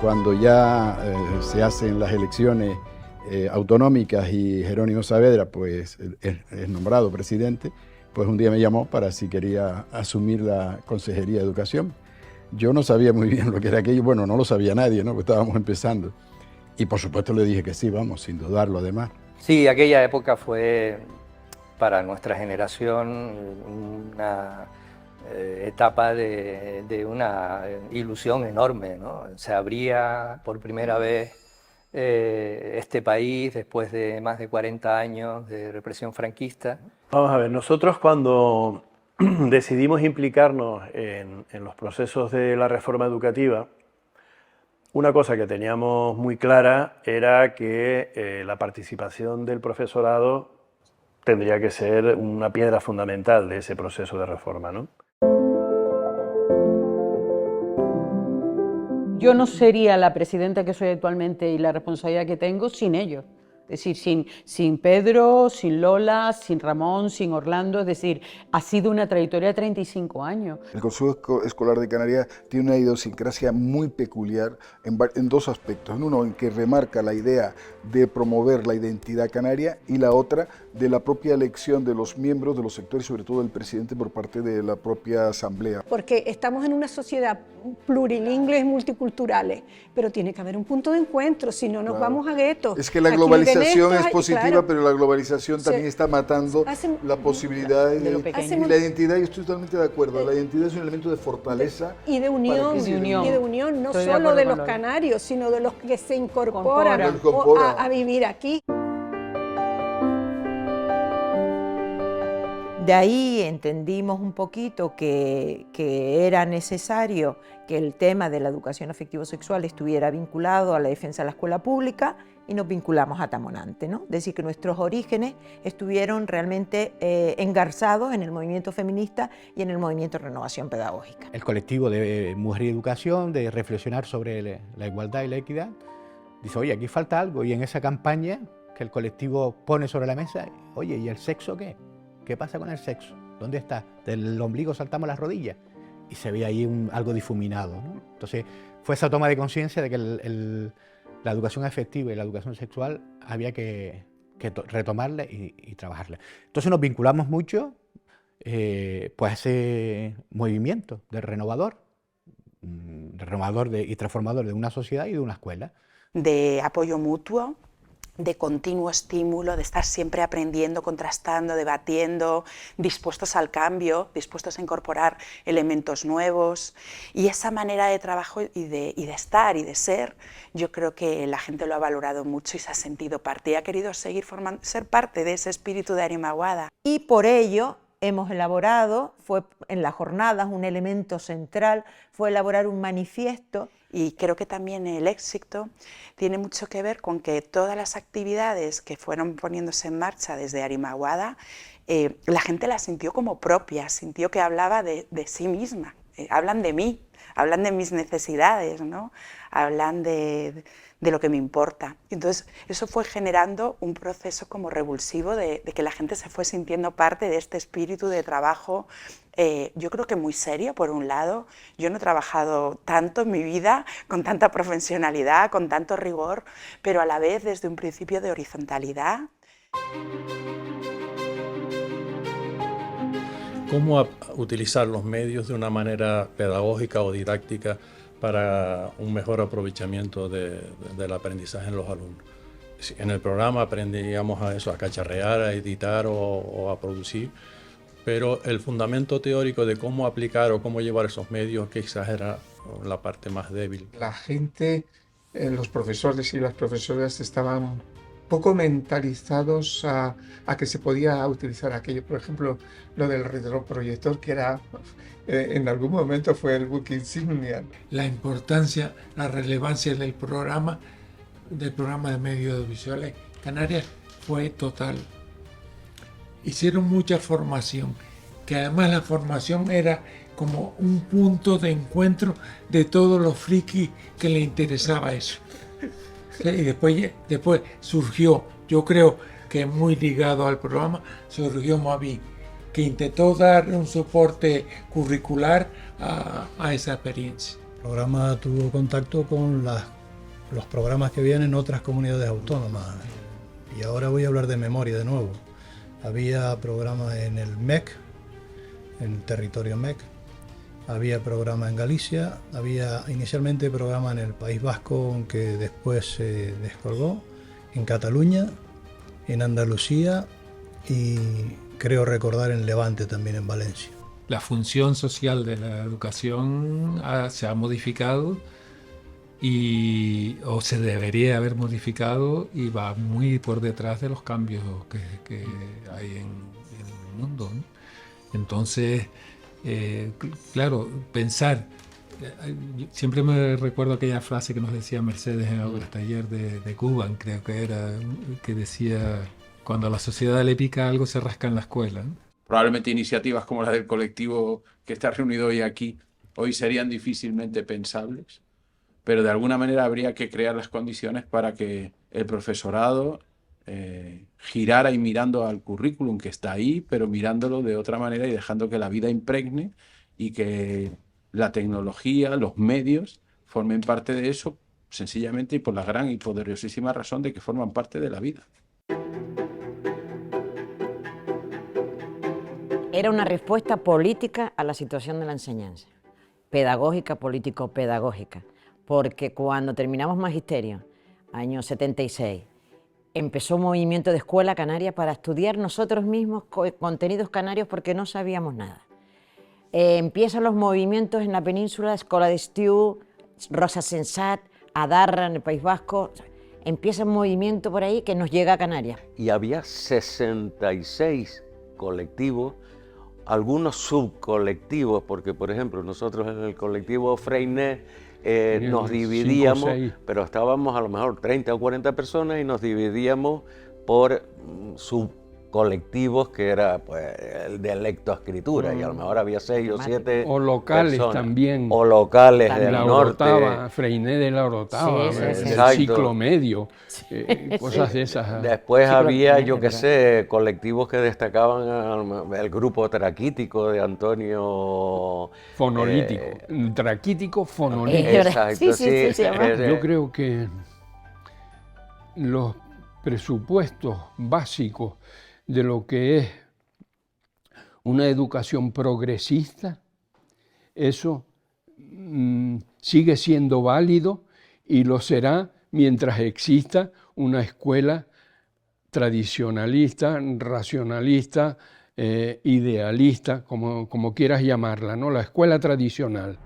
cuando ya se hacen las elecciones autonómicas y Jerónimo Saavedra pues es nombrado presidente, pues un día me llamó para si quería asumir la Consejería de Educación. Yo no sabía muy bien lo que era aquello, bueno, no lo sabía nadie, ¿no? Porque estábamos empezando. Y por supuesto le dije que sí, vamos, sin dudarlo además. Sí, aquella época fue para nuestra generación una etapa de una ilusión enorme, ¿no? Se abría por primera vez este país después de más de 40 años de represión franquista. Vamos a ver, nosotros cuando decidimos implicarnos en los procesos de la reforma educativa, una cosa que teníamos muy clara era que la participación del profesorado tendría que ser una piedra fundamental de ese proceso de reforma, ¿no? Yo no sería la presidenta que soy actualmente y la responsabilidad que tengo sin ellos. Es decir, sin Pedro, sin Lola, sin Ramón, sin Orlando. Es decir, ha sido una trayectoria de 35 años. El Consejo Escolar de Canarias tiene una idiosincrasia muy peculiar en dos aspectos. Uno, en que remarca la idea de promover la identidad canaria, y la otra, de la propia elección de los miembros de los sectores, sobre todo del presidente, por parte de la propia asamblea. Porque estamos en una sociedad plurilingüe y multiculturales, pero tiene que haber un punto de encuentro, si no nos vamos a guetos. Es que la globalización es positiva, claro, pero la globalización también está matando la posibilidad de la identidad. Yo estoy totalmente de acuerdo. La identidad es un elemento de fortaleza y de unión, no solo de los canarios, sino de los que se incorporan a vivir aquí. De ahí entendimos un poquito que era necesario que el tema de la educación afectivo-sexual estuviera vinculado a la defensa de la escuela pública, y nos vinculamos a Tamonante, ¿no? Es decir, que nuestros orígenes estuvieron realmente engarzados en el movimiento feminista y en el movimiento de renovación pedagógica. El colectivo de Mujer y Educación, de reflexionar sobre la igualdad y la equidad, dice, oye, aquí falta algo, y en esa campaña que el colectivo pone sobre la mesa, oye, ¿y el sexo qué? ¿Qué pasa con el sexo? ¿Dónde está? Del ombligo saltamos las rodillas. Y se ve ahí algo difuminado, ¿no? Entonces fue esa toma de conciencia de que la educación afectiva y la educación sexual había que retomarla y trabajarla. Entonces nos vinculamos mucho pues a ese movimiento de renovador y transformador de una sociedad y de una escuela. De apoyo mutuo, de continuo estímulo, de estar siempre aprendiendo, contrastando, debatiendo, dispuestos al cambio, dispuestos a incorporar elementos nuevos. Y esa manera de trabajo y de estar y de ser, yo creo que la gente lo ha valorado mucho y se ha sentido parte y ha querido seguir ser parte de ese espíritu de Arimaguada. Y por ello hemos elaborado, fue en las jornadas un elemento central, fue elaborar un manifiesto. Y creo que también el éxito tiene mucho que ver con que todas las actividades que fueron poniéndose en marcha desde Arimaguada, la gente las sintió como propias, sintió que hablaba de sí misma, hablan de mí, hablan de mis necesidades, ¿no? Hablan de lo que me importa. Entonces eso fue generando un proceso como revulsivo de que la gente se fue sintiendo parte de este espíritu de trabajo. Yo creo que muy serio, por un lado. Yo no he trabajado tanto en mi vida, con tanta profesionalidad, con tanto rigor, pero a la vez desde un principio de horizontalidad. ¿Cómo utilizar los medios de una manera pedagógica o didáctica para un mejor aprovechamiento del aprendizaje en los alumnos? En el programa aprendíamos a eso, a cacharrear, a editar o a producir, pero el fundamento teórico de cómo aplicar o cómo llevar esos medios quizás era la parte más débil. La gente, los profesores y las profesoras estaban poco mentalizados a que se podía utilizar aquello. Por ejemplo, lo del retroproyector, que era en algún momento fue el book insignia. La importancia, la relevancia del programa de medios audiovisuales Canarias fue total. Hicieron mucha formación, que además la formación era como un punto de encuentro de todos los frikis que les interesaba eso. Y después surgió, yo creo que muy ligado al programa, surgió Moaví, que intentó dar un soporte curricular a esa experiencia. El programa tuvo contacto con las los programas que habían en otras comunidades autónomas. Y ahora voy a hablar de memoria de nuevo. Había programas en el MEC, en el territorio MEC, había programa en Galicia, había inicialmente programa en el País Vasco, aunque después se descolgó, en Cataluña, en Andalucía y creo recordar en Levante también, en Valencia. La función social de la educación se ha modificado o se debería haber modificado y va muy por detrás de los cambios que hay en el mundo, ¿no? Entonces, claro, pensar, siempre me recuerdo aquella frase que nos decía Mercedes en el taller de Cuban, creo que era, que decía, cuando a la sociedad le pica algo se rasca en la escuela, ¿no? Probablemente iniciativas como la del colectivo que está reunido hoy aquí, hoy serían difícilmente pensables, pero de alguna manera habría que crear las condiciones para que el profesorado girara y mirando al currículum que está ahí, pero mirándolo de otra manera y dejando que la vida impregne y que la tecnología, los medios, formen parte de eso, sencillamente y por la gran y poderosísima razón de que forman parte de la vida. Era una respuesta política a la situación de la enseñanza, pedagógica, político-pedagógica, porque cuando terminamos magisterio, año 76, empezó un movimiento de escuela canaria para estudiar nosotros mismos contenidos canarios porque no sabíamos nada. Empiezan los movimientos en la península, Escola d'Estiu, Rosa Sensat, Adarra en el País Vasco. Empieza un movimiento por ahí que nos llega a Canarias. Y había 66 colectivos, algunos subcolectivos, porque por ejemplo nosotros en el colectivo Freinet nos dividíamos, 5 o 6. Pero estábamos a lo mejor 30 o 40 personas y nos dividíamos por subcolectivos que era pues el de lectoescritura y a lo mejor había 6 o 7 o locales personas. También. O locales del la norte. Orotava, Freinet de la Orotava, del ciclo medio, cosas de esas. Después había, yo qué sé, colectivos que destacaban el grupo traquítico de Antonio... Fonolítico, traquítico, fonolítico. Exacto, sí. Yo creo que los presupuestos básicos de lo que es una educación progresista, eso sigue siendo válido y lo será mientras exista una escuela tradicionalista, racionalista, idealista, como quieras llamarla, ¿no? La escuela tradicional.